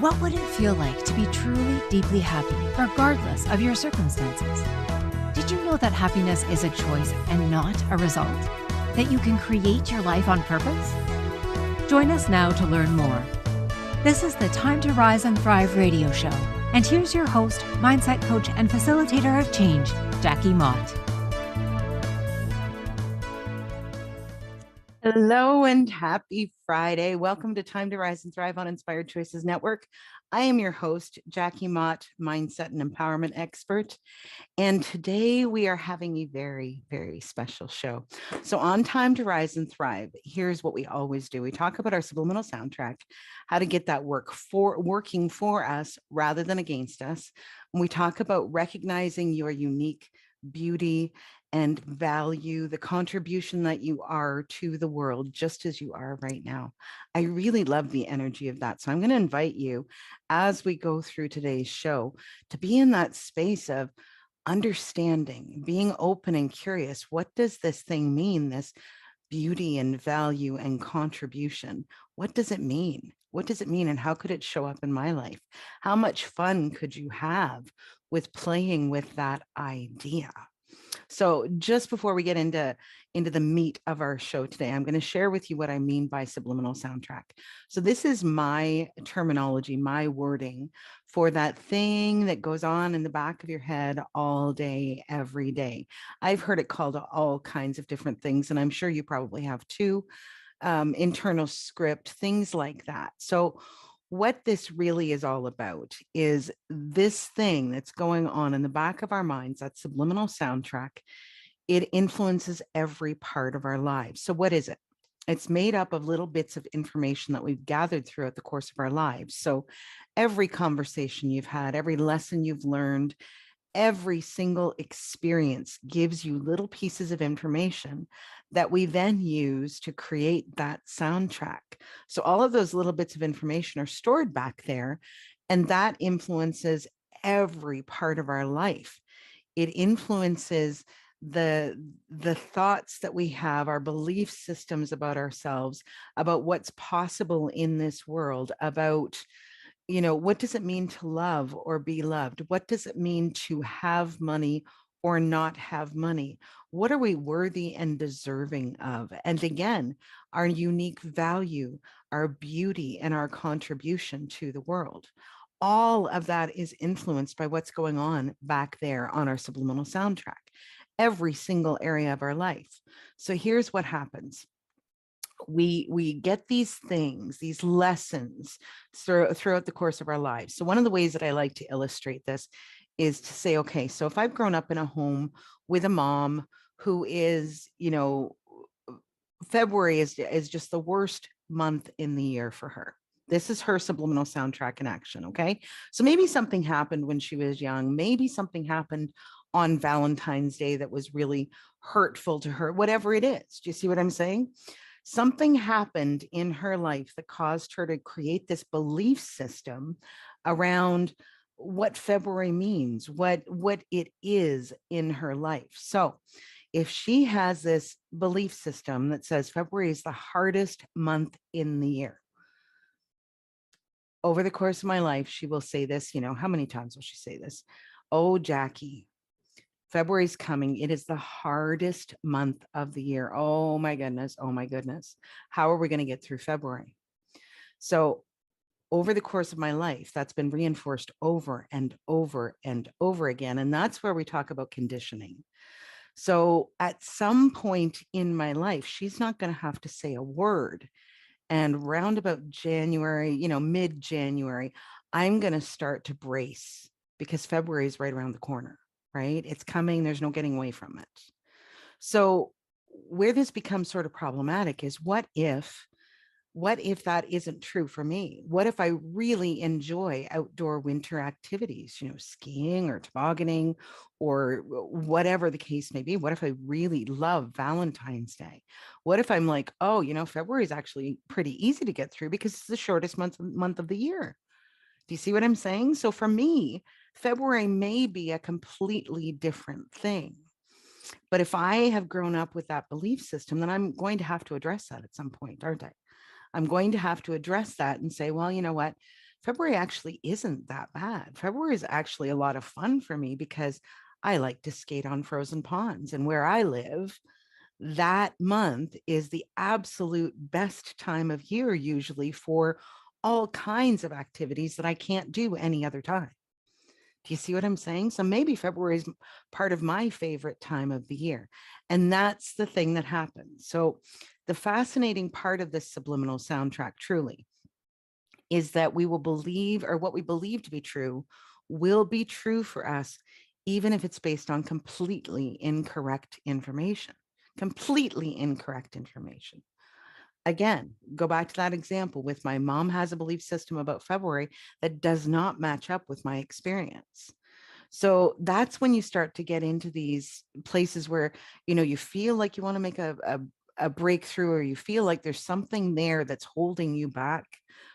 What would it feel like to be truly, deeply happy, regardless of your circumstances? Did you know that happiness is a choice and not a result? That you can create your life on purpose? Join us now to learn more. This is the Time to Rise and Thrive radio show. And here's your host, mindset coach, and facilitator of change, Jackie Mott. Hello and happy Friday. Welcome to Time to Rise and Thrive on Inspired Choices Network. I am your host, Jackie Mott, mindset and empowerment expert. And today we are having a very, very special show. So on Time to Rise and Thrive, here's what we always do. We talk about our subliminal soundtrack, how to get that working for us rather than against us. And we talk about recognizing your unique beauty and value the contribution that you are to the world, just as you are right now. I really love the energy of that. So I'm going to invite you as we go through today's show to be in that space of understanding, being open and curious. What does this thing mean? This beauty and value and contribution. What does it mean? What does it mean? And how could it show up in my life? How much fun could you have with playing with that idea? So just before we get into the meat of our show today, I'm going to share with you what I mean by subliminal soundtrack. So this is my terminology, my wording for that thing that goes on in the back of your head all day, every day. I've heard it called all kinds of different things, and I'm sure you probably have too. Internal script, things like that. So what this really is all about is this thing that's going on in the back of our minds, that subliminal soundtrack. It influences every part of our lives. So what is it? It's made up of little bits of information that we've gathered throughout the course of our lives. So every conversation you've had, every lesson you've learned, every single experience gives you little pieces of information that we then use to create that soundtrack. So all of those little bits of information are stored back there, and that influences every part of our life. It influences the thoughts that we have, our belief systems about ourselves, about what's possible in this world, about what does it mean to love or be loved? What does it mean to have money or not have money? What are we worthy and deserving of? And again, our unique value, our beauty, and our contribution to the world. All of that is influenced by what's going on back there on our subliminal soundtrack, every single area of our life. So here's what happens. We get these things, these lessons throughout the course of our lives. So one of the ways that I like to illustrate this is to say, okay, so if I've grown up in a home with a mom who is, February is just the worst month in the year for her. This is her subliminal soundtrack in action, okay? So maybe something happened when she was young. Maybe something happened on Valentine's Day that was really hurtful to her, whatever it is. Do you see what I'm saying? Something happened in her life that caused her to create this belief system around what February means, what it is in her life. So if she has this belief system that says February is the hardest month in the year, over the course of my life, she will say this, how many times will she say this? Oh, Jackie, February's coming. It is the hardest month of the year. Oh my goodness. Oh my goodness. How are we going to get through February? So over the course of my life, that's been reinforced over and over and over again. And that's where we talk about conditioning. So at some point in my life, she's not going to have to say a word. And round about January, mid-January, I'm going to start to brace because February is right around the corner. Right? It's coming. There's no getting away from it. So where this becomes sort of problematic is what if that isn't true for me? What if I really enjoy outdoor winter activities, skiing or tobogganing or whatever the case may be? What if I really love Valentine's Day? What if I'm like, oh, February is actually pretty easy to get through because it's the shortest month of the year. Do you see what I'm saying? So for me, February may be a completely different thing. But if I have grown up with that belief system, then I'm going to have to address that at some point, aren't I? I'm going to have to address that and say, well, you know what? February actually isn't that bad. February is actually a lot of fun for me because I like to skate on frozen ponds. And where I live, that month is the absolute best time of year, usually for all kinds of activities that I can't do any other time. Do you see what I'm saying? So maybe February is part of my favorite time of the year. And that's the thing that happens. So the fascinating part of this subliminal soundtrack truly is that we will believe, or what we believe to be true will be true for us, even if it's based on completely incorrect information. Completely incorrect information. Again, go back to that example with my mom has a belief system about February that does not match up with my experience. So that's when you start to get into these places where, you feel like you want to make a breakthrough, or you feel like there's something there that's holding you back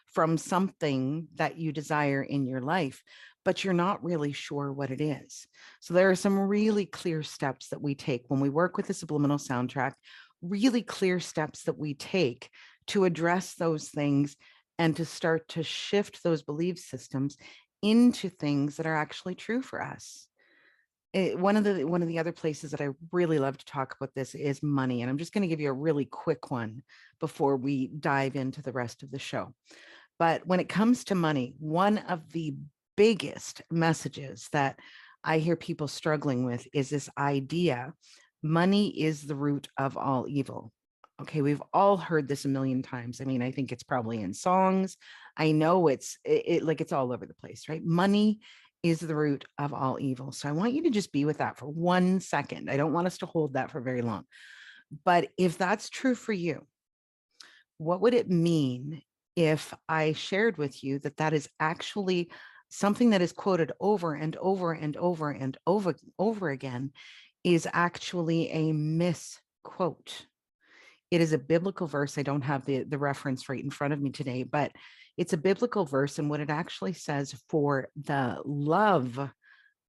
from something that you desire in your life, but you're not really sure what it is. So there are some really clear steps that we take when we work with the subliminal soundtrack, really clear steps that we take to address those things and to start to shift those belief systems into things that are actually true for us. One of the other places that I really love to talk about this is money. And I'm just going to give you a really quick one before we dive into the rest of the show. But when it comes to money, one of the biggest messages that I hear people struggling with is this idea money is the root of all evil. Okay, we've all heard this a million times. I mean, I think it's probably in songs. I know it's all over the place, right? Money is the root of all evil. So I want you to just be with that for 1 second. I don't want us to hold that for very long. But if that's true for you, what would it mean if I shared with you that that is actually something that is quoted over and over and over and over again is actually a misquote? It is a biblical verse. I don't have the reference right in front of me today, but it's a biblical verse. And what it actually says, for the love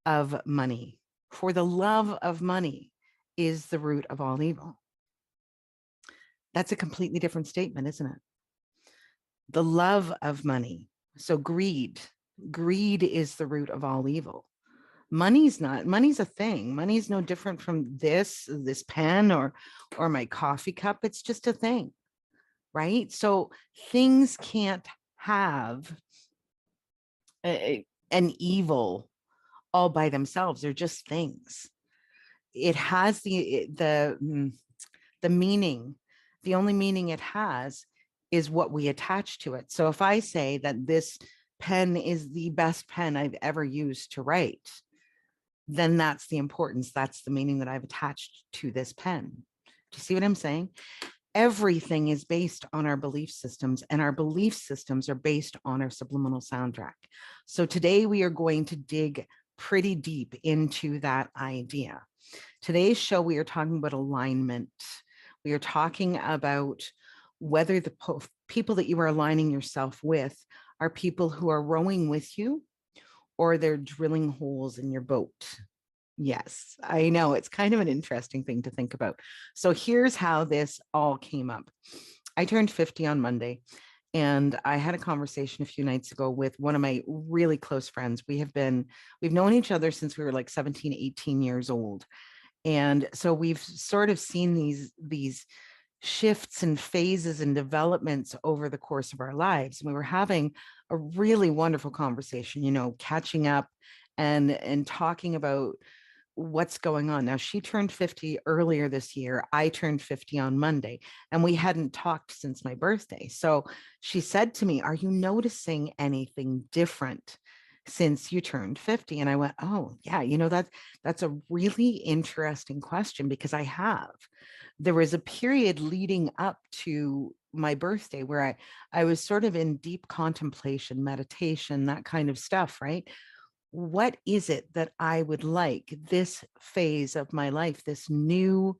of money, for the love of money is the root of all evil. That's a completely different statement, isn't it? The love of money. So greed is the root of all evil. Money's not. Money's a thing. Money's no different from this pen or my coffee cup. It's just a thing, right? So things can't have an evil all by themselves. They're just things. It has the meaning. The only meaning it has is what we attach to it. So if I say that this pen is the best pen I've ever used to write, then that's the importance. That's the meaning that I've attached to this pen. Do you see what I'm saying? Everything is based on our belief systems, and our belief systems are based on our subliminal soundtrack. So today we are going to dig pretty deep into that idea. Today's show, we are talking about alignment. We are talking about whether the people that you are aligning yourself with are people who are rowing with you, or they're drilling holes in your boat. Yes, I know it's kind of an interesting thing to think about. So here's how this all came up. I turned 50 on Monday, and I had a conversation a few nights ago with one of my really close friends. We've known each other since we were like 17, 18 years old. And so we've sort of seen these shifts and phases and developments over the course of our lives. And we were having a really wonderful conversation, catching up and talking about what's going on. Now, she turned 50 earlier this year. I turned 50 on Monday, and we hadn't talked since my birthday. So she said to me, "Are you noticing anything different since you turned 50?" And I went, "Oh, yeah, that's a really interesting question, because I have. There was a period leading up to my birthday where I was sort of in deep contemplation, meditation, that kind of stuff, right? What is it that I would like this phase of my life, this new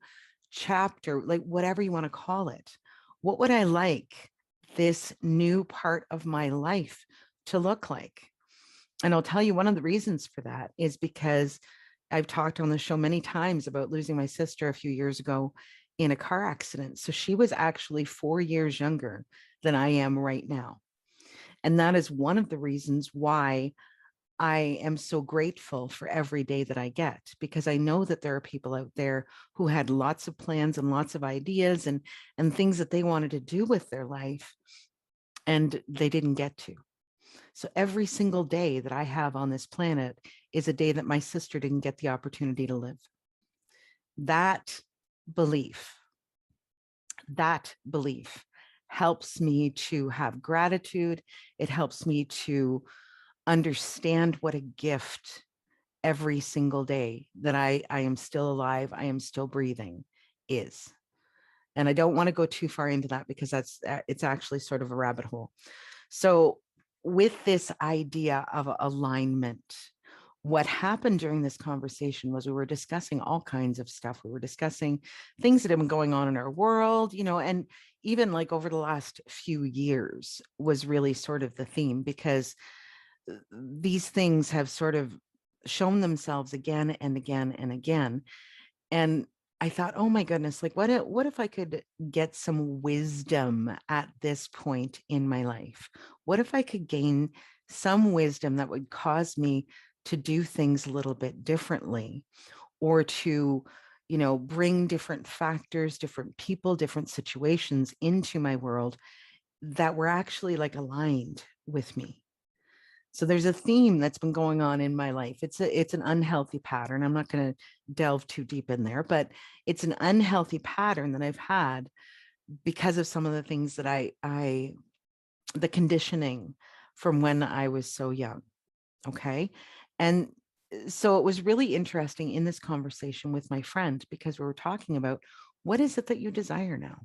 chapter, like whatever you want to call it? What would I like this new part of my life to look like?" And I'll tell you, one of the reasons for that is because I've talked on the show many times about losing my sister a few years ago in a car accident. So she was actually 4 years younger than I am right now. And that is one of the reasons why I am so grateful for every day that I get, because I know that there are people out there who had lots of plans and lots of ideas and things that they wanted to do with their life, and they didn't get to. So every single day that I have on this planet is a day that my sister didn't get the opportunity to live. That belief, that belief helps me to have gratitude. It helps me to understand what a gift every single day that I am still alive, I am still breathing is. And I don't want to go too far into that because it's actually sort of a rabbit hole. So with this idea of alignment, what happened during this conversation was we were discussing all kinds of stuff. We were discussing things that have been going on in our world, and even like over the last few years was really sort of the theme, because these things have sort of shown themselves again and again and again. And I thought, oh my goodness, like what if I could get some wisdom at this point in my life? What if I could gain some wisdom that would cause me to do things a little bit differently, or to, bring different factors, different people, different situations into my world that were actually like aligned with me? So there's a theme that's been going on in my life. It's an unhealthy pattern. I'm not going to delve too deep in there, but it's an unhealthy pattern that I've had because of some of the things that the conditioning from when I was so young. Okay. And so it was really interesting in this conversation with my friend, because we were talking about, what is it that you desire now?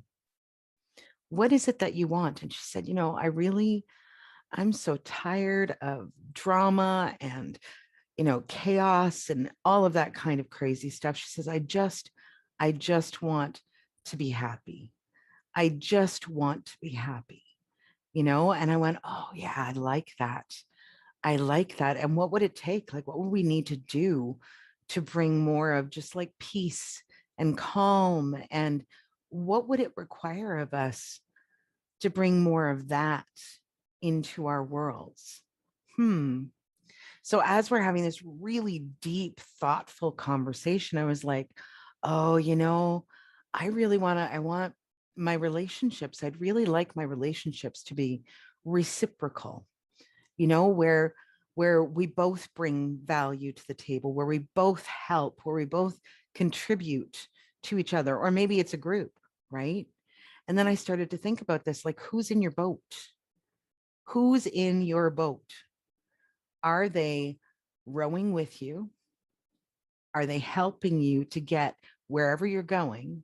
What is it that you want? And she said, I'm so tired of drama and, chaos and all of that kind of crazy stuff. She says, I just want to be happy. I just want to be happy, and I went, oh yeah, I like that. I like that. And what would it take? Like, what would we need to do to bring more of just like peace and calm? And what would it require of us to bring more of that into our worlds? So as we're having this really deep, thoughtful conversation, I was like, oh, I want my relationships. I'd really like my relationships to be reciprocal, where we both bring value to the table, where we both help, where we both contribute to each other, or maybe it's a group, right? And then I started to think about this, like, who's in your boat? Who's in your boat? Are they rowing with you? Are they helping you to get wherever you're going?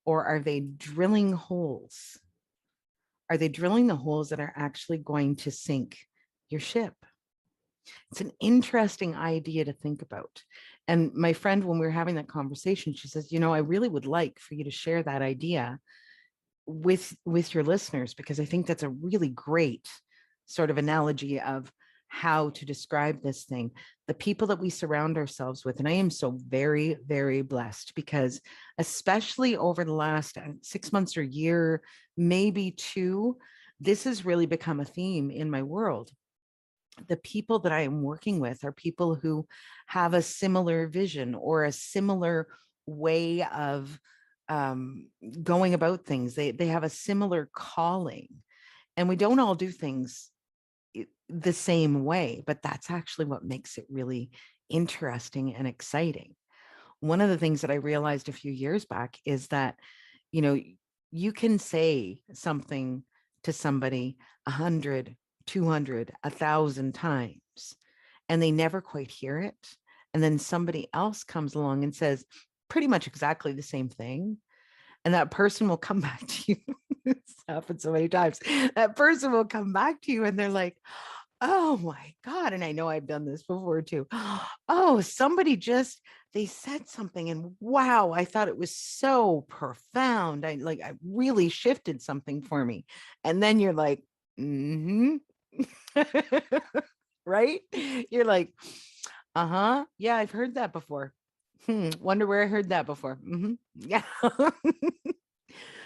Or are they drilling holes? Are they drilling the holes that are actually going to sink your ship? It's an interesting idea to think about. And my friend, when we were having that conversation, she says, I really would like for you to share that idea with your listeners, because I think that's a really great sort of analogy of how to describe this thing, the people that we surround ourselves with. And I am so very, very blessed, because especially over the last 6 months or year, maybe 2, this has really become a theme in my world. The people that I am working with are people who have a similar vision or a similar way of going about things. They have a similar calling, and we don't all do things the same way, but that's actually what makes it really interesting and exciting. One of the things that I realized a few years back is that, you can say something to somebody 100, 200, 1,000 times, and they never quite hear it. And then somebody else comes along and says pretty much exactly the same thing. And that person will come back to you. It's happened so many times. That person will come back to you and they're like, oh my God. And I know I've done this before too. Oh, they said something and wow, I thought it was so profound. I really shifted something for me. And then you're like, mm-hmm. Right? You're like, uh-huh. Yeah, I've heard that before. Wonder where I heard that before. Yeah.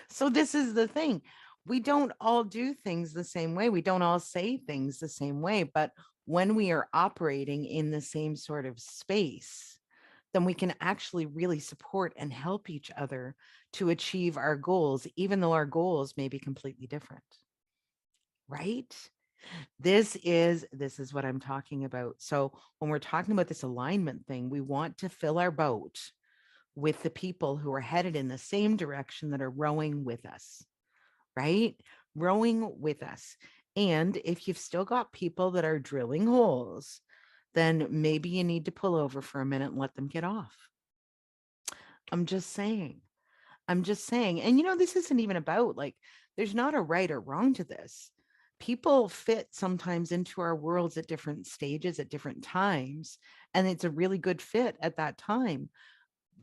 So this is the thing. We don't all do things the same way. We don't all say things the same way. But when we are operating in the same sort of space, then we can actually really support and help each other to achieve our goals, even though our goals may be completely different. Right? This is what I'm talking about. So when we're talking about this alignment thing, we want to fill our boat with the people who are headed in the same direction that are rowing with us, right? Rowing with us. And if you've still got people that are drilling holes, then maybe you need to pull over for a minute and let them get off. I'm just saying. I'm just saying. And this isn't even about like, there's not a right or wrong to this. People fit sometimes into our worlds at different stages, at different times. And it's a really good fit at that time.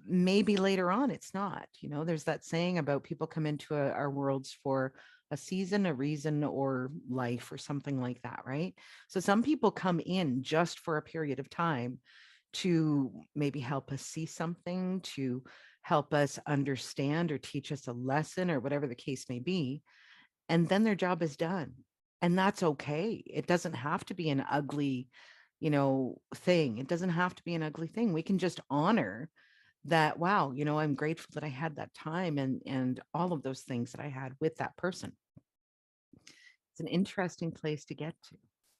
Maybe later on it's not. There's that saying about people come into our worlds for a season, a reason, or life, or something like that, right? So some people come in just for a period of time to maybe help us see something, to help us understand or teach us a lesson, or whatever the case may be, and then their job is done. And that's okay. It doesn't have to be an ugly thing. It doesn't have to be an ugly thing. We can just honor that. Wow, I'm grateful that I had that time, and all of those things that I had with that person. It's an interesting place to get to.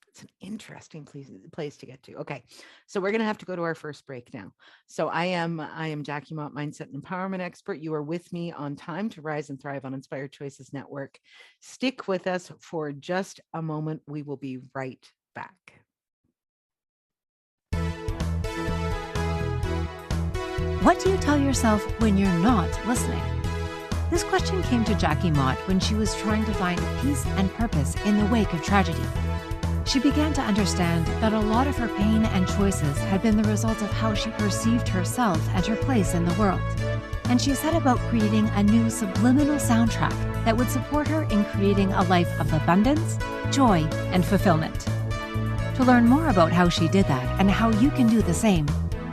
It's an interesting place to get to. Okay, so we're gonna have to go to our first break now. So I am Jackie Mott, mindset and empowerment expert. You are with me on Time to Rise and Thrive on Inspired Choices Network. Stick with us for just a moment. We will be right back. What do you tell yourself when you're not listening? This question came to Jackie Mott when she was trying to find peace and purpose in the wake of tragedy. She began to understand that a lot of her pain and choices had been the result of how she perceived herself and her place in the world. And she set about creating a new subliminal soundtrack that would support her in creating a life of abundance, joy, and fulfillment. To learn more about how she did that and how you can do the same,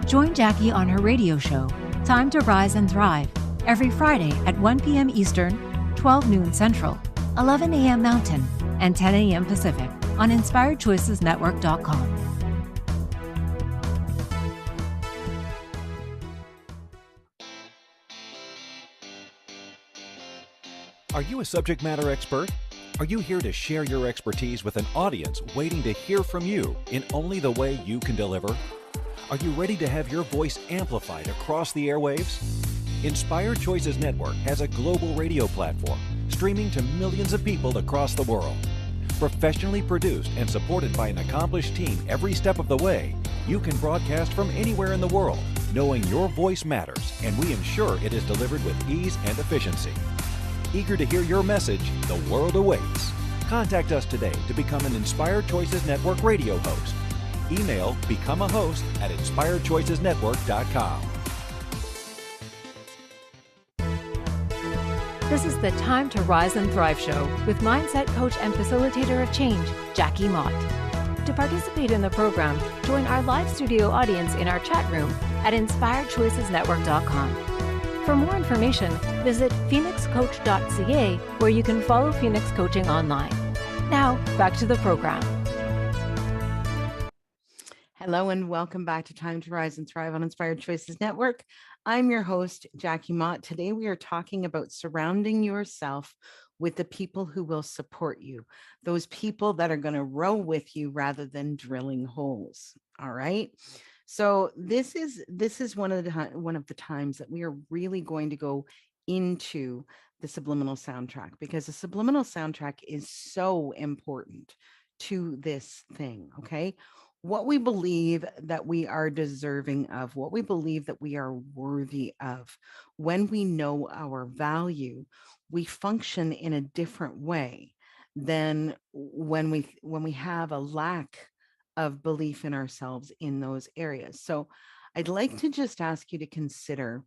join Jackie on her radio show, Time to Rise and Thrive, every Friday at 1 p.m. Eastern, 12 noon Central, 11 a.m. Mountain, and 10 a.m. Pacific on InspiredChoicesNetwork.com. Are you a subject matter expert? Are you here to share your expertise with an audience waiting to hear from you in only the way you can deliver? Are you ready to have your voice amplified across the airwaves? Inspired Choices Network has a global radio platform streaming to millions of people across the world. Professionally produced and supported by an accomplished team every step of the way, you can broadcast from anywhere in the world, knowing your voice matters, and we ensure it is delivered with ease and efficiency. Eager to hear your message, the world awaits. Contact us today to become an Inspired Choices Network radio host. Email become a host at inspiredchoicesnetwork.com. This is the Time to Rise and Thrive show with mindset coach and facilitator of change, Jackie Mott. To participate in the program, join our live studio audience in our chat room at inspiredchoicesnetwork.com. For more information, visit phoenixcoach.ca, where you can follow Phoenix Coaching online. Now, back to the program. Hello and welcome back to Time to Rise and Thrive on Inspired Choices Network. I'm your host, Jackie Mott. Today we are talking about surrounding yourself with the people who will support you, those people that are going to row with you rather than drilling holes. All right. So this is one of the times that we are really going to go into the subliminal soundtrack, because the subliminal soundtrack is so important to this thing. Okay. What we believe that we are deserving of, what we believe that we are worthy of. When we know our value, we function in a different way than when we have a lack of belief in ourselves in those areas. So I'd like to just ask you to consider,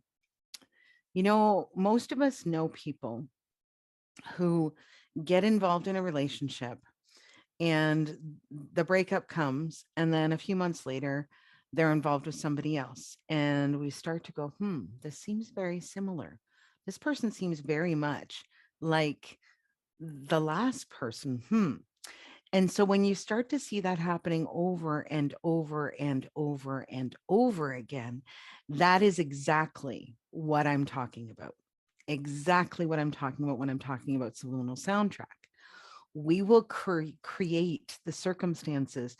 most of us know people who get involved in a relationship, and the breakup comes, and then a few months later they're involved with somebody else, and we start to go, this seems very similar. This person seems very much like the last person. And so when you start to see that happening over and over and over and over again, that is exactly what I'm talking about. Exactly what I'm talking about when I'm talking about subliminal soundtrack. We will create the circumstances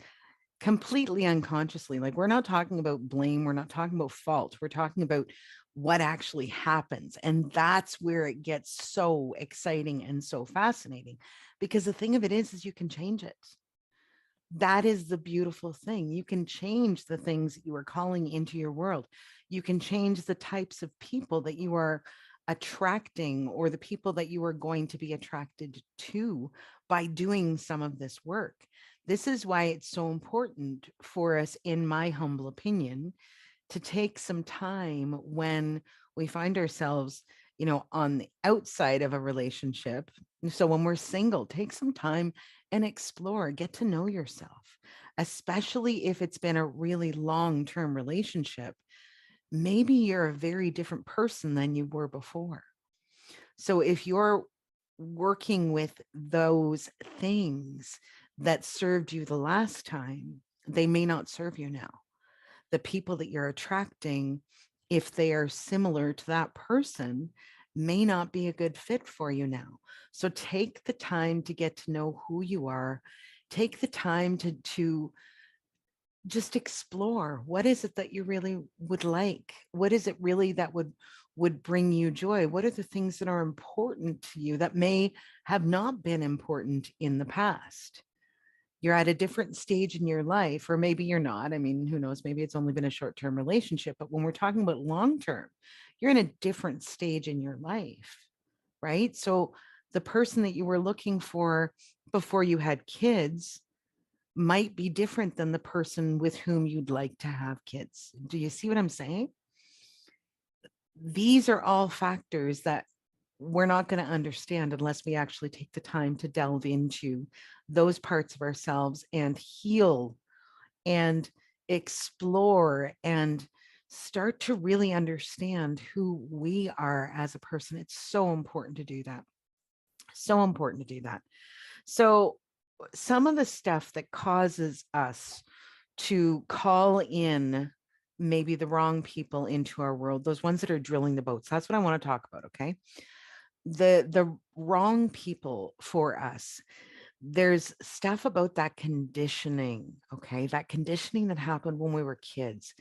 completely unconsciously. Like, we're not talking about blame, we're not talking about fault, we're talking about what actually happens. And that's where it gets so exciting and so fascinating, because the thing of it is you can change it. That is the beautiful thing. You can change the things that you are calling into your world. You can change the types of people that you are attracting, or the people that you are going to be attracted to, by doing some of this work. This is why it's so important for us, in my humble opinion, to take some time when we find ourselves, on the outside of a relationship. So when we're single, take some time and explore, get to know yourself, especially if it's been a really long-term relationship. Maybe you're a very different person than you were before. So if you're working with those things that served you the last time, they may not serve you now. The people that you're attracting, if they are similar to that person, may not be a good fit for you now. So take the time to get to know who you are. Take the time to just explore, what is it that you really would like? What is it really that would bring you joy? What are the things that are important to you that may have not been important in the past? You're at a different stage in your life, or maybe you're not. I mean, who knows? Maybe it's only been a short-term relationship, but when we're talking about long-term, you're in a different stage in your life, right? So the person that you were looking for before you had kids might be different than the person with whom you'd like to have kids. Do you see what I'm saying? These are all factors that we're not going to understand unless we actually take the time to delve into those parts of ourselves and heal and explore and start to really understand who we are as a person. It's so important to do that. So important to do that. So some of the stuff that causes us to call in maybe the wrong people into our world, those ones that are drilling the boats, that's what I want to talk about. Okay. The wrong people for us, there's stuff about that conditioning. Okay. That conditioning that happened when we were kids.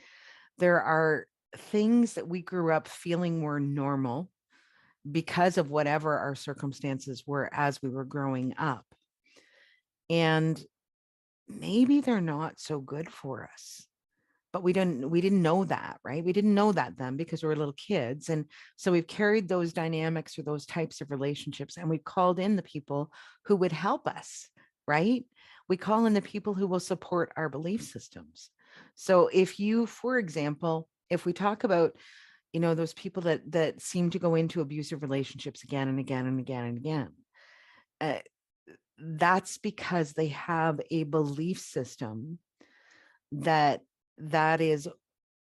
There are things that we grew up feeling were normal because of whatever our circumstances were as we were growing up. And maybe they're not so good for us, but we didn't know that, right? We didn't know that then because we were little kids. And so we've carried those dynamics or those types of relationships, and we've called in the people who would help us, right? We call in the people who will support our belief systems. So if you, for example, if we talk about, those people that seem to go into abusive relationships again and again and again and again, uh, that's because they have a belief system that that is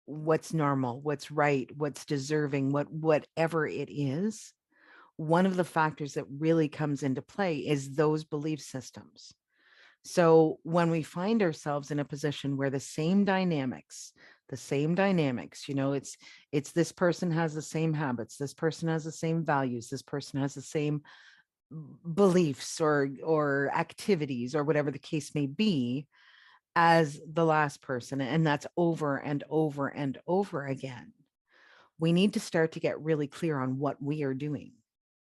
what's normal, what's right, what's deserving, whatever it is. One of the factors that really comes into play is those belief systems. So when we find ourselves in a position where the same dynamics, it's this person has the same habits, this person has the same values, this person has the same beliefs or activities or whatever the case may be as the last person, and that's over and over and over again. We need to start to get really clear on what we are doing.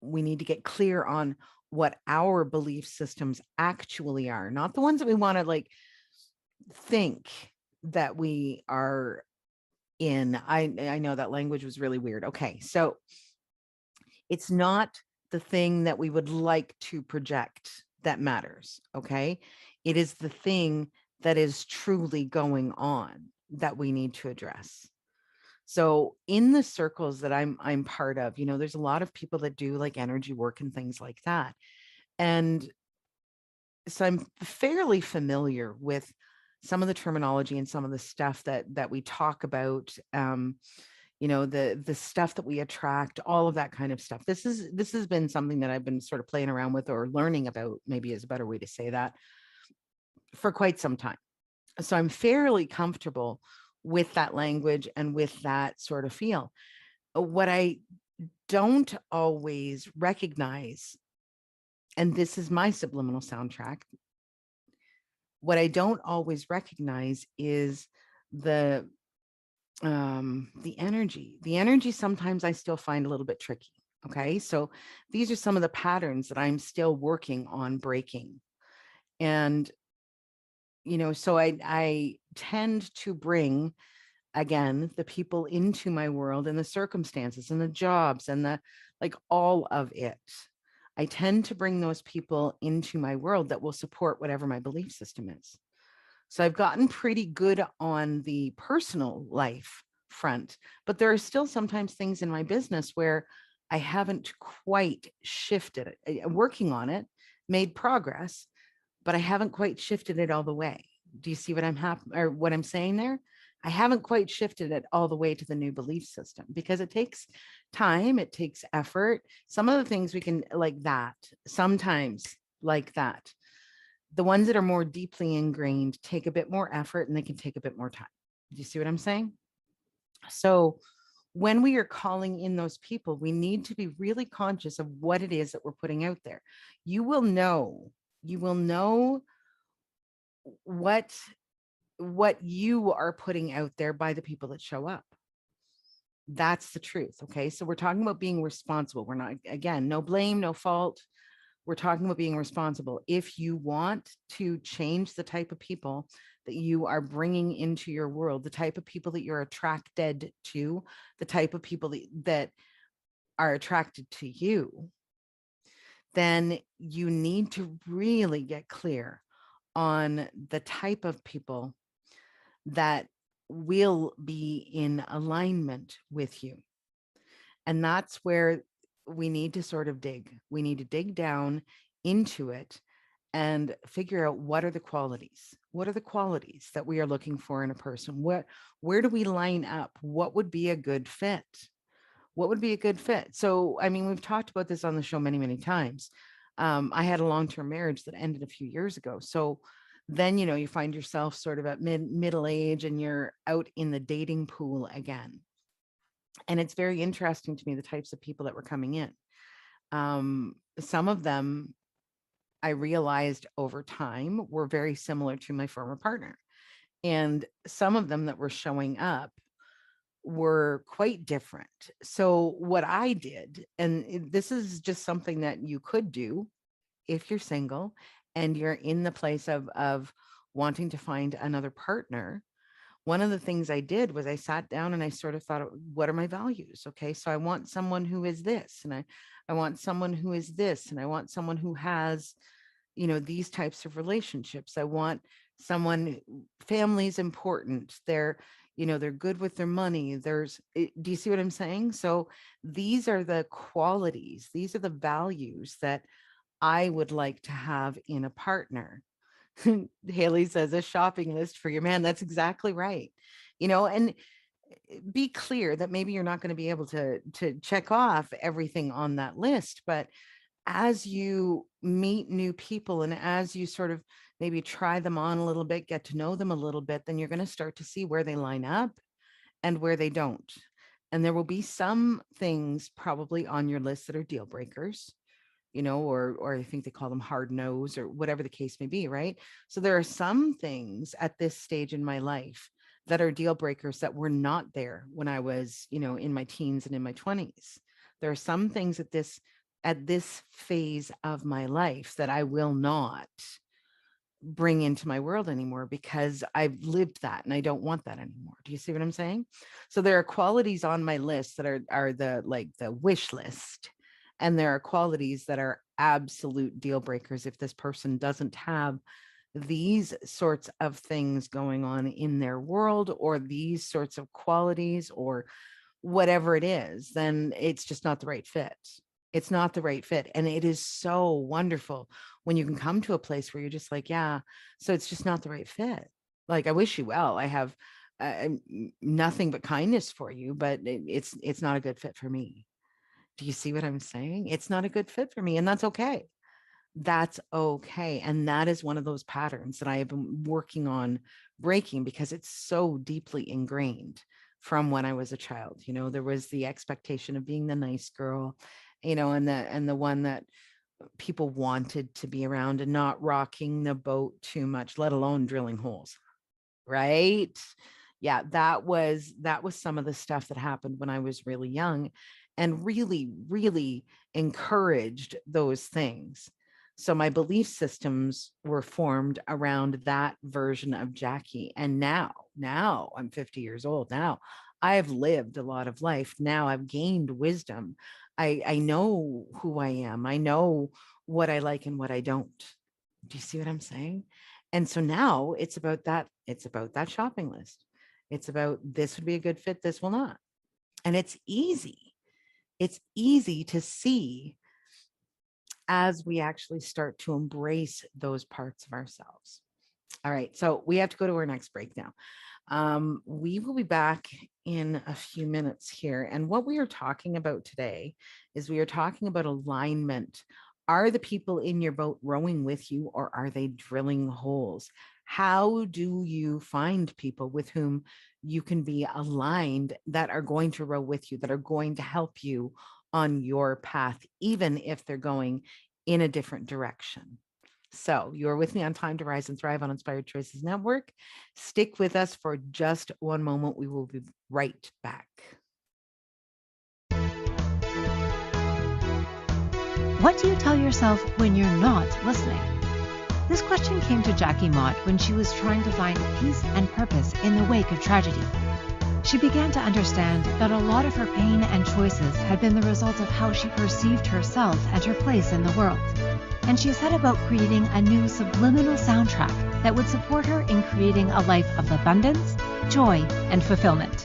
We need to get clear on what our belief systems actually are, not the ones that we want to like think that we are in. I know that language was really weird. Okay, so it's not the thing that we would like to project that matters. Okay, it is the thing that is truly going on that we need to address. So in the circles that I'm part of, there's a lot of people that do like energy work and things like that. And so I'm fairly familiar with some of the terminology and some of the stuff that we talk about, the stuff that we attract, all of that kind of stuff. This has been something that I've been sort of playing around with, or learning about, maybe is a better way to say that, for quite some time. So I'm fairly comfortable with that language and with that sort of feel. What I don't always recognize, and this is my subliminal soundtrack, what I don't always recognize is the energy. The energy sometimes I still find a little bit tricky. Okay. So these are some of the patterns that I'm still working on breaking. And, so I tend to bring, again, the people into my world, and the circumstances and the jobs and the, like, all of it. I tend to bring those people into my world that will support whatever my belief system is. So I've gotten pretty good on the personal life front, but there are still sometimes things in my business where I haven't quite shifted it. I'm working on it, made progress, but I haven't quite shifted it all the way. Do you see what what I'm saying there? I haven't quite shifted it all the way to the new belief system, because it takes time, it takes effort. Some of the things we can, like that, sometimes like that. The ones that are more deeply ingrained take a bit more effort, and they can take a bit more time. Do you see what I'm saying? So when we are calling in those people, we need to be really conscious of what it is that we're putting out there. You will know what you are putting out there by the people that show up. That's the truth. Okay. So we're talking about being responsible. We're not, again, no blame, no fault. We're talking about being responsible. If you want to change the type of people that you are bringing into your world, the type of people that you're attracted to, the type of people that are attracted to you, then you need to really get clear on the type of people that will be in alignment with you. And that's where we need to sort of dig. We need to dig down into it and figure out, what are the qualities? What are the qualities that we are looking for in a person? Where do we line up? What would be a good fit? What would be a good fit? So, I mean, we've talked about this on the show many, many times. I had a long-term marriage that ended a few years ago. So then, you find yourself sort of at middle age, and you're out in the dating pool again. And it's very interesting to me, the types of people that were coming in. Some of them, I realized over time, were very similar to my former partner. And some of them that were showing up were quite different. So what I did, and this is just something that you could do if you're single and you're in the place of wanting to find another partner. One of the things I did was I sat down and I sort of thought, what are my values? Okay, so I want someone who is this, and I want someone who is this, and I want someone who has, these types of relationships. I want someone, family's important. They're good with their money. Do you see what I'm saying? So these are the qualities, these are the values that I would like to have in a partner. Haley says, a shopping list for your man. That's exactly right. And be clear that maybe you're not going to be able to check off everything on that list, but as you meet new people, and as you sort of maybe try them on a little bit, get to know them a little bit, then you're going to start to see where they line up and where they don't. And there will be some things probably on your list that are deal breakers, or I think they call them hard no's, or whatever the case may be, right? So there are some things at this stage in my life that are deal breakers that were not there when I was, in my teens and in my 20s. There are some things at this phase of my life that I will not bring into my world anymore, because I've lived that and I don't want that anymore. Do you see what I'm saying? So there are qualities on my list that are the wish list. And there are qualities that are absolute deal breakers if this person doesn't have these sorts of things going on in their world, or these sorts of qualities, or whatever it is, then it's just not the right fit. It's not the right fit. And it is so wonderful when you can come to a place where you're just like, yeah, so it's just not the right fit. Like, I wish you well. I have nothing but kindness for you, but it's not a good fit for me. Do you see what I'm saying? It's not a good fit for me, and that's okay. That's okay. And that is one of those patterns that I have been working on breaking because it's so deeply ingrained from when I was a child. There was the expectation of being the nice girl, and the one that people wanted to be around and not rocking the boat too much, let alone drilling holes. Right? Yeah, that was some of the stuff that happened when I was really young and really, really encouraged those things. So my belief systems were formed around that version of Jackie. And now I'm 50 years old. Now I've lived a lot of life. Now I've gained wisdom. I know who I am. I know what I like and what I don't. Do you see what I'm saying? And so now it's about that. It's about that shopping list. It's about this would be a good fit, this will not. And it's easy. It's easy to see as we actually start to embrace those parts of ourselves. All right. So we have to go to our next break now. We will be back in a few minutes here. And what we are talking about today is we are talking about alignment. Are the people in your boat rowing with you, or are they drilling holes? How do you find people with whom you can be aligned that are going to row with you, that are going to help you on your path, even if they're going in a different direction? So you're with me on Time to Rise and Thrive on Inspired Choices Network. Stick with us for just one moment. We will be right back. What do you tell yourself when you're not listening? This question came to Jackie Mott when she was trying to find peace and purpose in the wake of tragedy. She began to understand that a lot of her pain and choices had been the result of how she perceived herself and her place in the world. And she set about creating a new subliminal soundtrack that would support her in creating a life of abundance, joy, and fulfillment.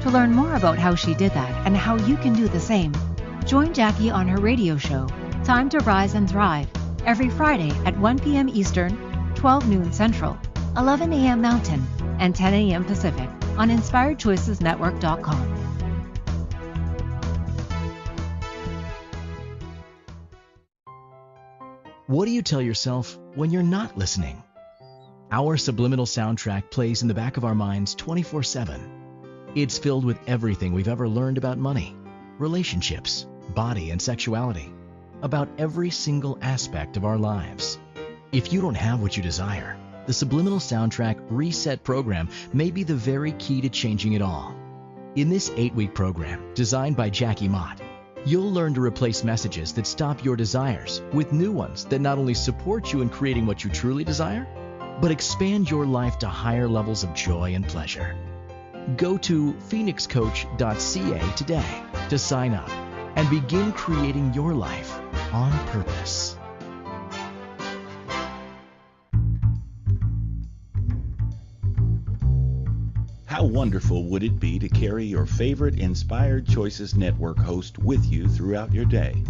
To learn more about how she did that and how you can do the same, join Jackie on her radio show, Time to Rise and Thrive, every Friday at 1 p.m. Eastern, 12 noon Central, 11 a.m. Mountain, and 10 a.m. Pacific on InspiredChoicesNetwork.com. What do you tell yourself when you're not listening? Our subliminal soundtrack plays in the back of our minds 24/7. It's filled with everything we've ever learned about money, relationships, body, and sexuality, about every single aspect of our lives. If you don't have what you desire, the Subliminal Soundtrack Reset program may be the very key to changing it all. In this 8-week program, designed by Jackie Mott, you'll learn to replace messages that stop your desires with new ones that not only support you in creating what you truly desire, but expand your life to higher levels of joy and pleasure. Go to phoenixcoach.ca today to sign up and begin creating your life on purpose. How wonderful would it be to carry your favorite Inspired Choices Network host with you throughout your day?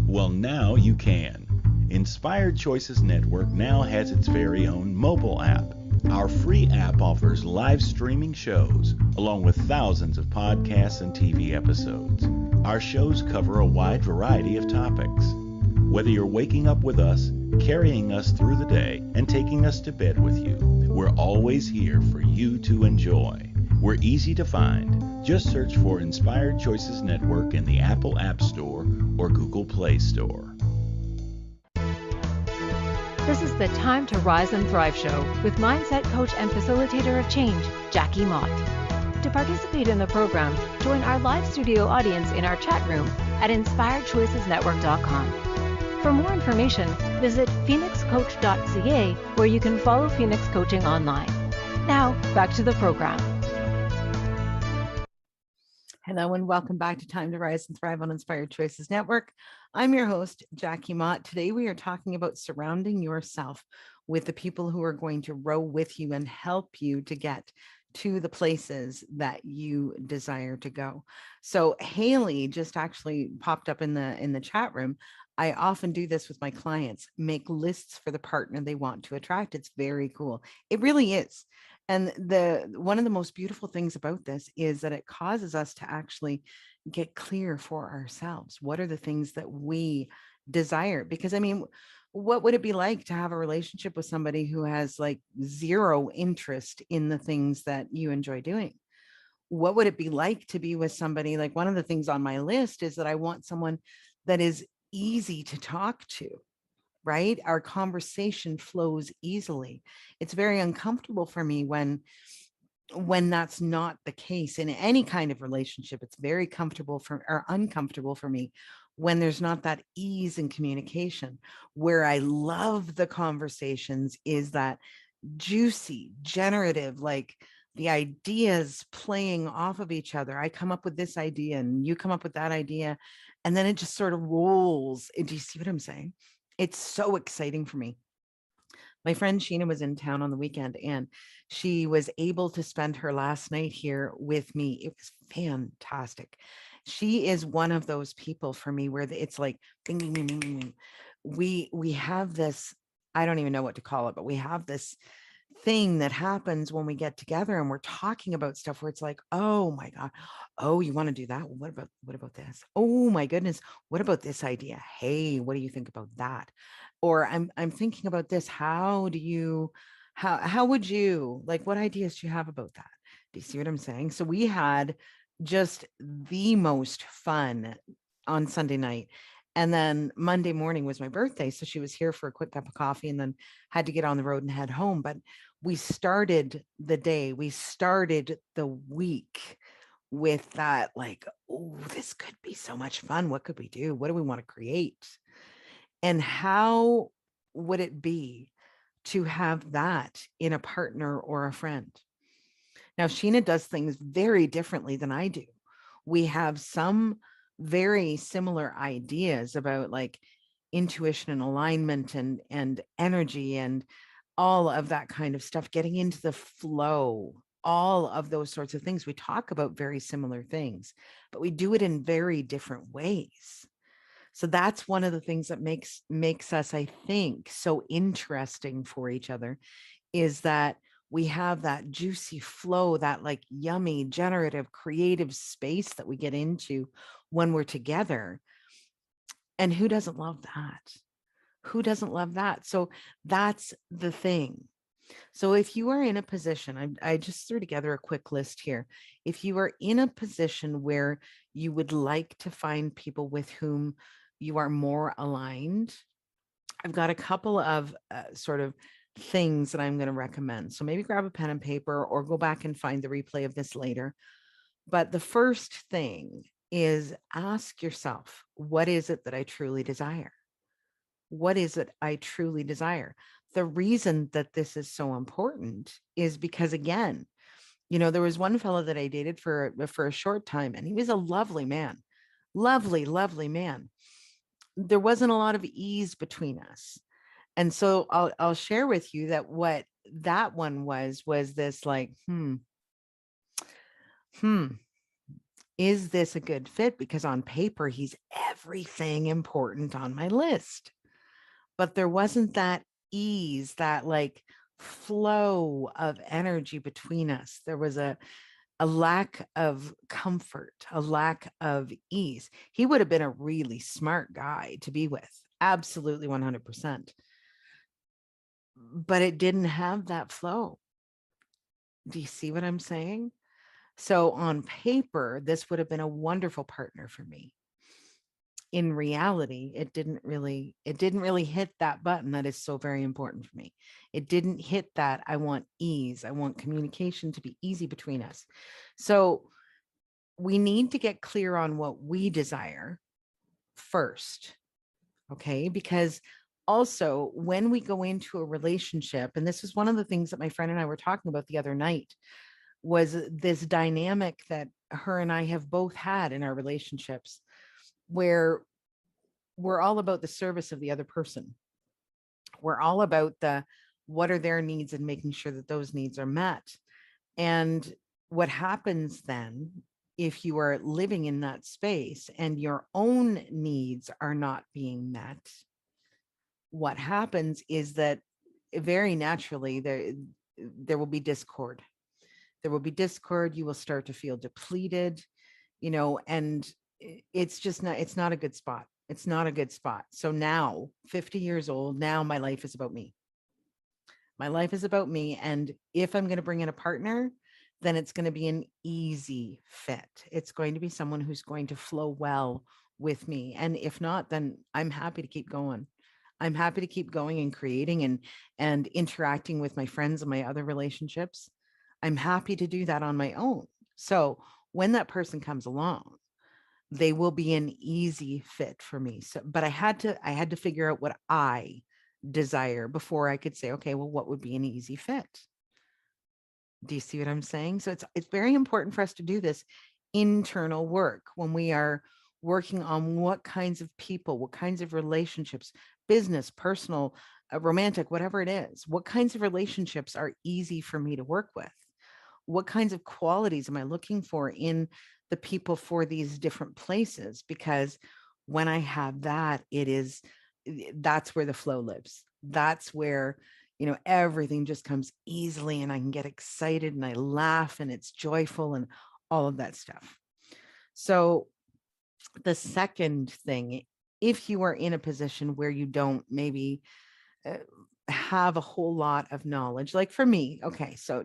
Well, now you can. Inspired Choices Network now has its very own mobile app. Our free app offers live streaming shows, along with thousands of podcasts and TV episodes. Our shows cover a wide variety of topics. Whether you're waking up with us, carrying us through the day, and taking us to bed with you, we're always here for you to enjoy. We're easy to find. Just search for Inspired Choices Network in the Apple App Store or Google Play Store. This is the Time to Rise and Thrive show with mindset coach and facilitator of change, Jackie Mott. To participate in the program, join our live studio audience in our chat room at InspiredChoicesNetwork.com. For more information, visit phoenixcoach.ca, where you can follow Phoenix Coaching online. Now, back to the program. Hello and welcome back to Time to Rise and Thrive on Inspired Choices Network. I'm your host, Jackie Mott. Today we are talking about surrounding yourself with the people who are going to row with you and help you to get to the places that you desire to go. So Haley just actually popped up in the chat room. I often do this with my clients, make lists for the partner they want to attract. It's very cool. It really is. And the one of the most beautiful things about this is that it causes us to actually get clear for ourselves. What are the things that we desire? Because I mean, what would it be like to have a relationship with somebody who has like zero interest in the things that you enjoy doing? What would it be like to be with somebody? Like, one of the things on my list is that I want someone that is easy to talk to, right? Our conversation flows easily. It's very uncomfortable for me when that's not the case in any kind of relationship. It's very comfortable for or uncomfortable for me when there's not that ease in communication. Where I love the conversations is that juicy, generative, like the ideas playing off of each other. I come up with this idea and you come up with that idea, and then it just sort of rolls. Do you see what I'm saying? It's so exciting for me. My friend Sheena was in town on the weekend and she was able to spend her last night here with me. It was fantastic. She is one of those people for me where it's like ding, ding, ding, ding, ding, ding. We have this, I don't even know what to call it, but we have this thing that happens when we get together and we're talking about stuff where it's like, oh my God, oh, you want to do that? Well, what about this? Oh my goodness, what about this idea? Hey, what do you think about that? Or I'm thinking about this. How would you like, what ideas do you have about that? Do you see what I'm saying? So we had just the most fun on Sunday night. And then Monday morning was my birthday. So she was here for a quick cup of coffee and then had to get on the road and head home. But we started the day, we started the week with that, like, oh, this could be so much fun. What could we do? What do we want to create? And how would it be to have that in a partner or a friend? Now, Sheena does things very differently than I do. We have some very similar ideas about like intuition and alignment and energy and all of that kind of stuff, getting into the flow, all of those sorts of things. We talk about very similar things, but we do it in very different ways. So that's one of the things that makes us, I think, so interesting for each other, is that we have that juicy flow, that like yummy, generative, creative space that we get into when we're together. And who doesn't love that? Who doesn't love that? So that's the thing. So if you are in a position, I just threw together a quick list here. If you are in a position where you would like to find people with whom you are more aligned, I've got a couple of sort of things that I'm going to recommend. So maybe grab a pen and paper or go back and find the replay of this later. But the first thing is ask yourself, what is it that I truly desire? What is it I truly desire? The reason that this is so important is because, again, there was one fellow that I dated for a short time, and he was a lovely man, lovely, lovely man. There wasn't a lot of ease between us. And so I'll share with you that what that one was this like, is this a good fit? Because on paper, he's everything important on my list. But there wasn't that ease, that like flow of energy between us. There was a lack of comfort, a lack of ease. He would have been a really smart guy to be with. Absolutely 100%. But it didn't have that flow. Do you see what I'm saying? So on paper, this would have been a wonderful partner for me. In reality, it didn't really hit that button that is so very important for me. It didn't hit that. I want ease. I want communication to be easy between us. So we need to get clear on what we desire first. Okay. Because also, when we go into a relationship, and this is one of the things that my friend and I were talking about the other night, was this dynamic that her and I have both had in our relationships, where we're all about the service of the other person. We're all about what are their needs and making sure that those needs are met. And what happens then, if you are living in that space and your own needs are not being met, what happens is that very naturally there will be discord. There will be discord. You will start to feel depleted, and it's just not, it's not a good spot. It's not a good spot. So now, 50 years old, now my life is about me. My life is about me. And if I'm going to bring in a partner, then it's going to be an easy fit. It's going to be someone who's going to flow well with me. And if not, then I'm happy to keep going. I'm happy to keep going and creating and interacting with my friends and my other relationships. I'm happy to do that on my own. So when that person comes along, they will be an easy fit for me. So, but I had to figure out what I desire before I could say, okay, well, what would be an easy fit? Do you see what I'm saying? So it's very important for us to do this internal work when we are working on what kinds of people, what kinds of relationships, business, personal, romantic, whatever it is, what kinds of relationships are easy for me to work with? What kinds of qualities am I looking for in the people for these different places? Because when I have that, that's where the flow lives. That's where, everything just comes easily and I can get excited and I laugh and it's joyful and all of that stuff. So the second thing, if you are in a position where you don't maybe have a whole lot of knowledge, like for me, okay, so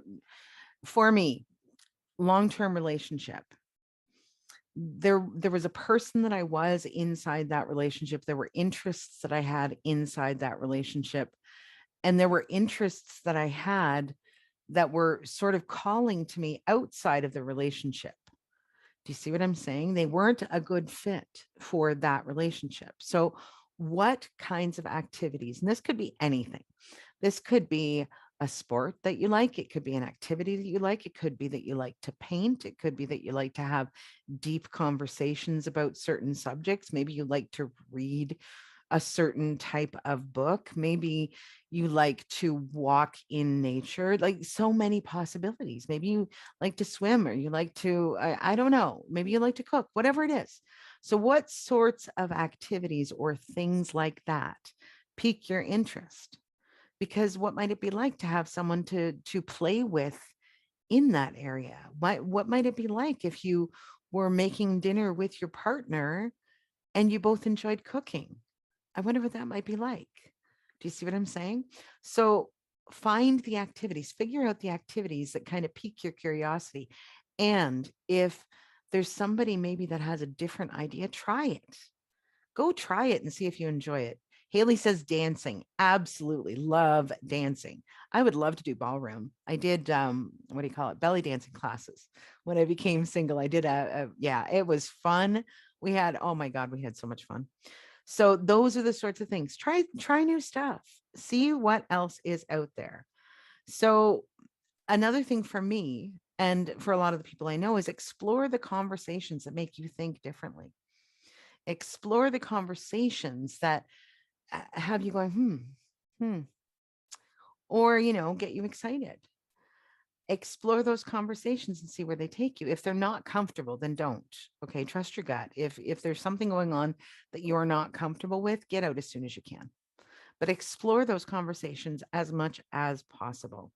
for me, long-term relationship, there was a person that I was inside that relationship. There were interests that I had inside that relationship. And there were interests that I had that were sort of calling to me outside of the relationship. Do you see what I'm saying? They weren't a good fit for that relationship. So what kinds of activities, and this could be anything. This could be a sport that you like. It could be an activity that you like. It could be that you like to paint. It could be that you like to have deep conversations about certain subjects. Maybe you like to read a certain type of book. Maybe you like to walk in nature, like so many possibilities. Maybe you like to swim or you like to, I don't know, maybe you like to cook, whatever it is. So what sorts of activities or things like that pique your interest? Because what might it be like to have someone to play with in that area? What might it be like if you were making dinner with your partner and you both enjoyed cooking? I wonder what that might be like. Do you see what I'm saying? So find the activities, figure out the activities that kind of pique your curiosity. And if there's somebody maybe that has a different idea, try it. Go try it and see if you enjoy it. Haley says dancing. Absolutely love dancing. I would love to do ballroom. I did, what do you call it? Belly dancing classes. When I became single, I did yeah, it was fun. We had, oh my God, we had so much fun. So those are the sorts of things. Try new stuff. See what else is out there. So another thing for me and for a lot of the people I know is explore the conversations that make you think differently. Explore the conversations that have you going, or, get you excited. Explore those conversations and see where they take you. If they're not comfortable, then don't. Okay. Trust your gut. If there's something going on that you're not comfortable with, get out as soon as you can, but explore those conversations as much as possible.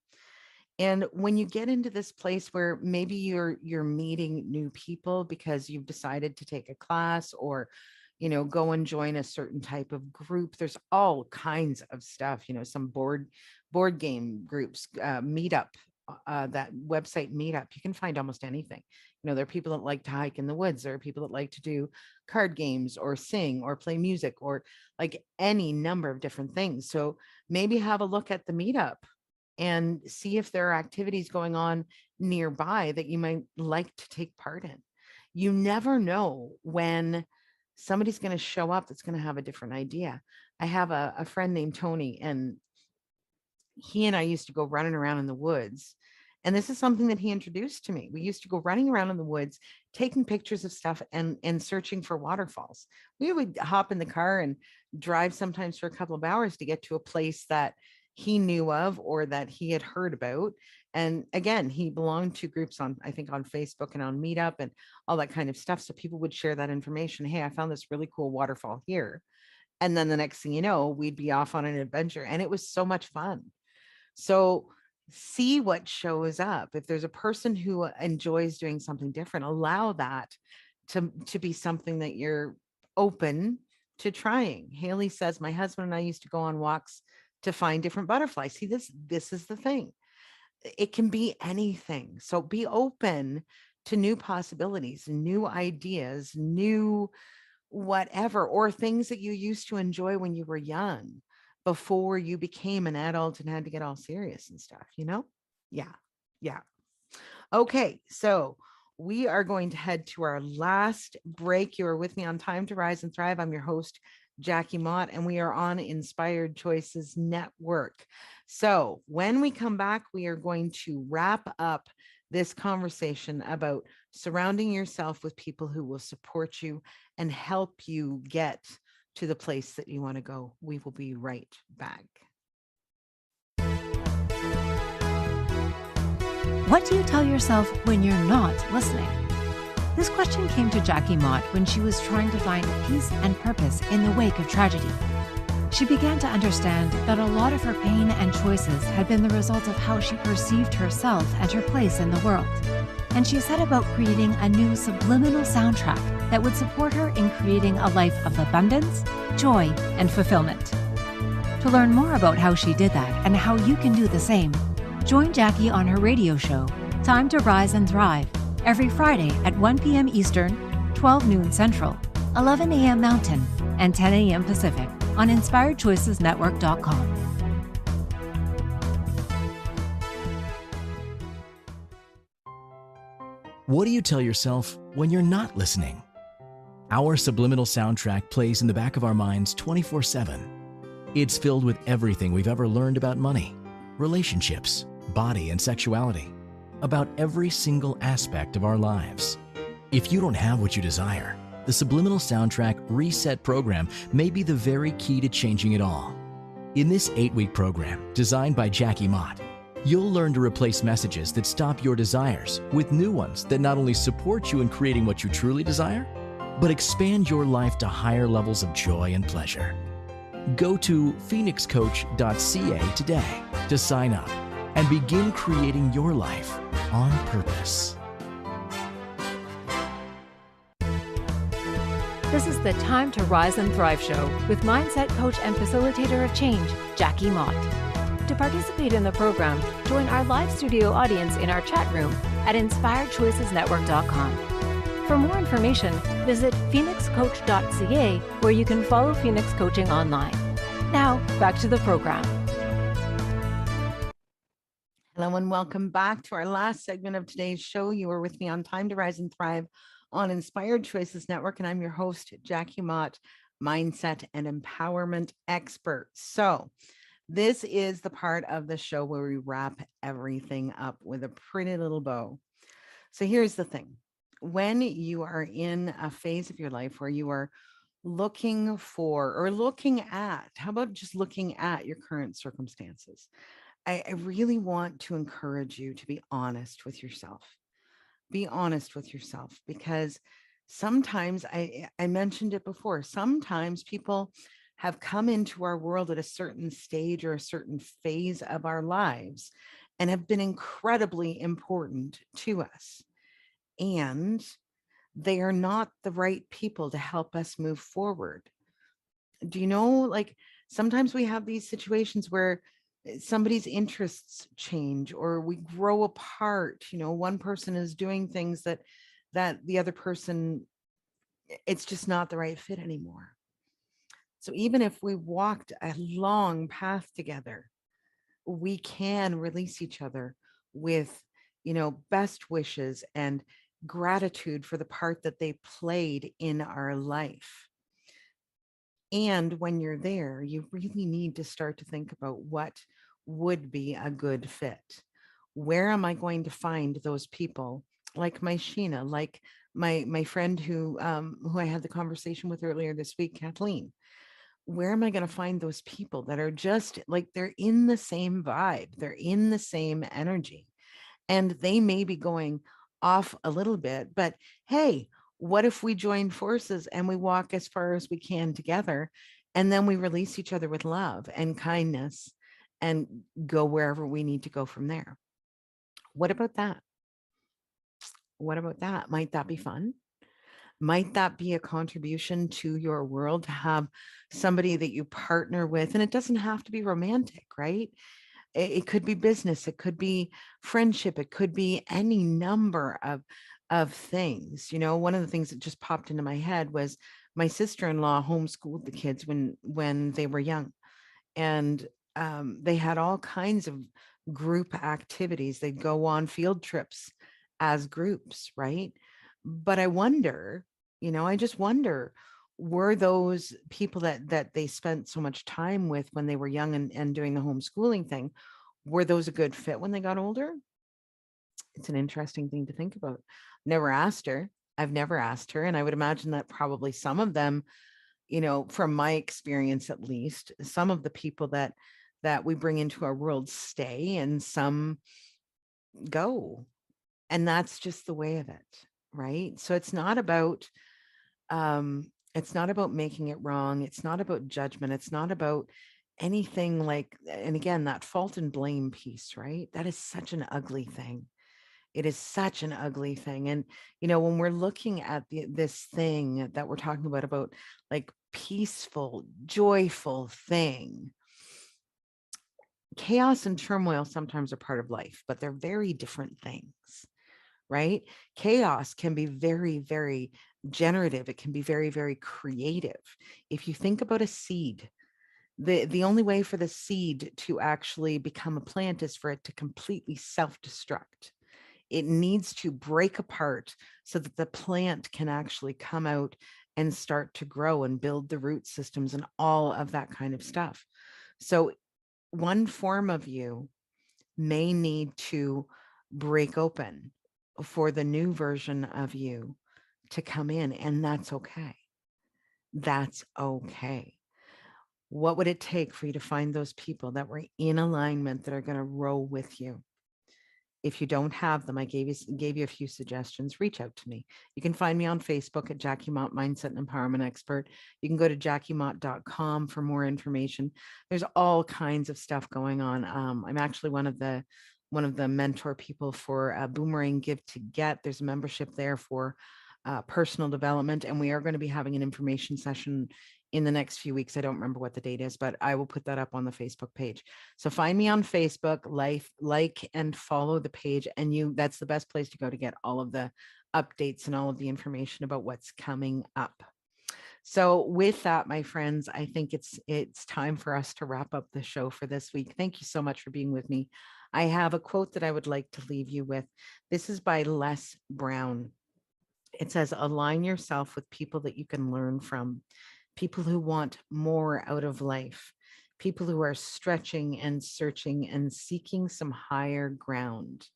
And when you get into this place where maybe you're meeting new people because you've decided to take a class or go and join a certain type of group, there's all kinds of stuff, some board game groups, meetup, that website Meetup, you can find almost anything. There are people that like to hike in the woods. There are people that like to do card games or sing or play music or like any number of different things. So maybe have a look at the Meetup and see if there are activities going on nearby that you might like to take part in. You never know when somebody's going to show up that's going to have a different idea. I have a friend named Tony, and he and I used to go running around in the woods. And this is something that he introduced to me. We used to go running around in the woods, taking pictures of stuff and searching for waterfalls. We would hop in the car and drive sometimes for a couple of hours to get to a place that he knew of or that he had heard about. And again, he belonged to groups on, I think, on Facebook and on Meetup and all that kind of stuff. So people would share that information. Hey, I found this really cool waterfall here. And then the next thing you know, we'd be off on an adventure. And it was so much fun. So see what shows up. If there's a person who enjoys doing something different, allow that to be something that you're open to trying. Haley says, my husband and I used to go on walks to find different butterflies. See, this is the thing. It can be anything. So be open to new possibilities, new ideas, new whatever, or things that you used to enjoy when you were young before you became an adult and had to get all serious and stuff, you know? Yeah. Yeah. Okay. So we are going to head to our last break. You are with me on Time to Rise and Thrive. I'm your host, Jackie Mott, and we are on Inspired Choices Network. So when we come back, we are going to wrap up this conversation about surrounding yourself with people who will support you and help you get to the place that you want to go. We will be right back. What do you tell yourself when you're not listening? This question came to Jackie Mott when she was trying to find peace and purpose in the wake of tragedy. She began to understand that a lot of her pain and choices had been the result of how she perceived herself and her place in the world. And she set about creating a new subliminal soundtrack that would support her in creating a life of abundance, joy, and fulfillment. To learn more about how she did that and how you can do the same, join Jackie on her radio show, Time to Rise and Thrive, every Friday at 1 p.m. Eastern, 12 noon Central, 11 a.m. Mountain, and 10 a.m. Pacific on InspiredChoicesNetwork.com. What do you tell yourself when you're not listening? Our subliminal soundtrack plays in the back of our minds 24/7. It's filled with everything we've ever learned about money, relationships, body, and sexuality, about every single aspect of our lives. If you don't have what you desire, the Subliminal Soundtrack Reset program may be the very key to changing it all. In this 8-week program, designed by Jackie Mott, you'll learn to replace messages that stop your desires with new ones that not only support you in creating what you truly desire, but expand your life to higher levels of joy and pleasure. Go to phoenixcoach.ca today to sign up and begin creating your life on purpose. This is the Time to Rise and Thrive show with mindset coach and facilitator of change, Jackie Mott. To participate in the program, join our live studio audience in our chat room at InspiredChoicesNetwork.com. For more information, visit phoenixcoach.ca, where you can follow Phoenix Coaching online. Now, back to the program. Hello and welcome back to our last segment of today's show. You are with me on Time to Rise and Thrive on Inspired Choices Network, and I'm your host, Jackie Mott, mindset and empowerment expert. So this is the part of the show where we wrap everything up with a pretty little bow. So here's the thing. When you are in a phase of your life where you are looking for or looking at, how about just looking at your current circumstances? I really want to encourage you to be honest with yourself. Be honest with yourself, because sometimes I mentioned it before. Sometimes people have come into our world at a certain stage or a certain phase of our lives and have been incredibly important to us. And they are not the right people to help us move forward. Do you know, like sometimes we have these situations where somebody's interests change or we grow apart. You know, one person is doing things that the other person, it's just not the right fit anymore. So even if we walked a long path together, we can release each other with, you know, best wishes and gratitude for the part that they played in our life. And when you're there, you really need to start to think about what would be a good fit. Where am I going to find those people like my Sheena, like my friend who I had the conversation with earlier this week, Kathleen? Where am I going to find those people that are just like, they're in the same vibe, they're in the same energy, and they may be going off a little bit, but hey, what if we join forces and we walk as far as we can together, and then we release each other with love and kindness and go wherever we need to go from there. What about that? What about that? Might that be fun? Might that be a contribution to your world to have somebody that you partner with? And it doesn't have to be romantic, right? It could be business, it could be friendship, it could be any number of things. You know, one of the things that just popped into my head was my sister-in-law homeschooled the kids when they were young, and they had all kinds of group activities. They'd go on field trips as groups, right? But I wonder, I just wonder, were those people that they spent so much time with when they were young and doing the homeschooling thing, were those a good fit when they got older? It's an interesting thing to think about. Never asked her. I've never asked her. And I would imagine that probably some of them, from my experience, at least, some of the people that we bring into our world stay and some go. And that's just the way of it, right? So it's not about making it wrong. It's not about judgment. It's not about anything like, and again, that fault and blame piece, right? That is such an ugly thing. It is such an ugly thing. And, when we're looking at this thing that we're talking about like peaceful, joyful thing, chaos and turmoil sometimes are part of life, but they're very different things, right? Chaos can be very, very generative. It can be very, very creative. If you think about a seed, the only way for the seed to actually become a plant is for it to completely self-destruct. It needs to break apart so that the plant can actually come out and start to grow and build the root systems and all of that kind of stuff. So one form of you may need to break open for the new version of you to come in, and that's okay. That's okay. What would it take for you to find those people that were in alignment that are going to roll with you? If you don't have them, I gave you a few suggestions. Reach out to me. You can find me on Facebook at Jackie Mott, Mindset and Empowerment Expert. You can go to jackiemott.com for more information. There's all kinds of stuff going on. I'm actually one of the mentor people for Boomerang Give to Get. There's a membership there for personal development, and we are going to be having an information session in the next few weeks. I don't remember what the date is, but I will put that up on the Facebook page. So find me on Facebook, like and follow the page, and that's the best place to go to get all of the updates and all of the information about what's coming up. So with that, my friends, I think it's time for us to wrap up the show for this week. Thank you so much for being with me. I have a quote that I would like to leave you with. This is by Les Brown. It says, align yourself with people that you can learn from, people who want more out of life, people who are stretching and searching and seeking some higher ground.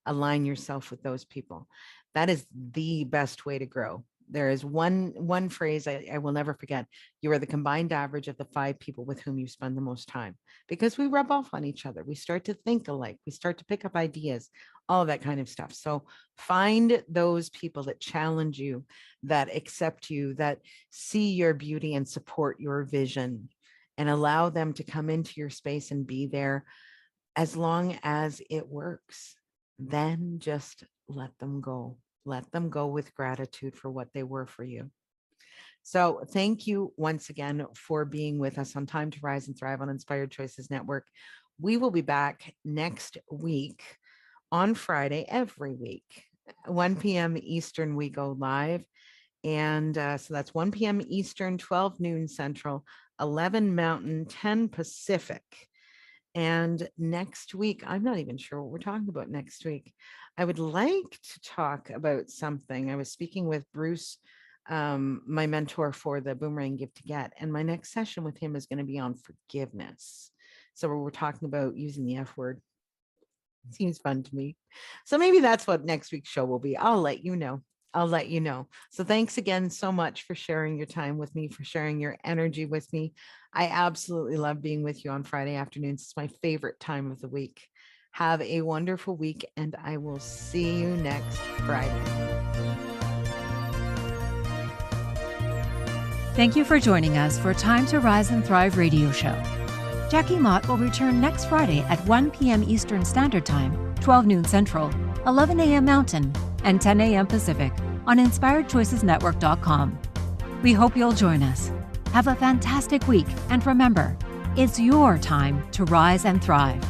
Align yourself with those people. That is the best way to grow. There is one phrase I will never forget. You are the combined average of the 5 people with whom you spend the most time, because we rub off on each other. We start to think alike. We start to pick up ideas, all of that kind of stuff. So find those people that challenge you, that accept you, that see your beauty and support your vision, and allow them to come into your space and be there as long as it works. Then just let them go. Let them go with gratitude for what they were for you. So thank you once again for being with us on Time to Rise and Thrive on Inspired Choices Network. We will be back next week on Friday, every week, 1 p.m. Eastern, we go live. And so that's 1 p.m. Eastern, 12 noon Central, 11 Mountain, 10 Pacific. And next week, I'm not even sure what we're talking about next week. I would like to talk about something. I was speaking with Bruce, my mentor for the Boomerang Give to Get, and my next session with him is going to be on forgiveness. So we're talking about using the F word. Seems fun to me. So maybe that's what next week's show will be. I'll let you know. So thanks again so much for sharing your time with me, for sharing your energy with me. I absolutely love being with you on Friday afternoons. It's my favorite time of the week. Have a wonderful week, and I will see you next Friday. Thank you for joining us for Time to Rise and Thrive radio show. Jackie Mott will return next Friday at 1 p.m. Eastern Standard Time, 12 noon Central, 11 a.m. Mountain, and 10 a.m. Pacific on InspiredChoicesNetwork.com. We hope you'll join us. Have a fantastic week, and remember, it's your time to rise and thrive.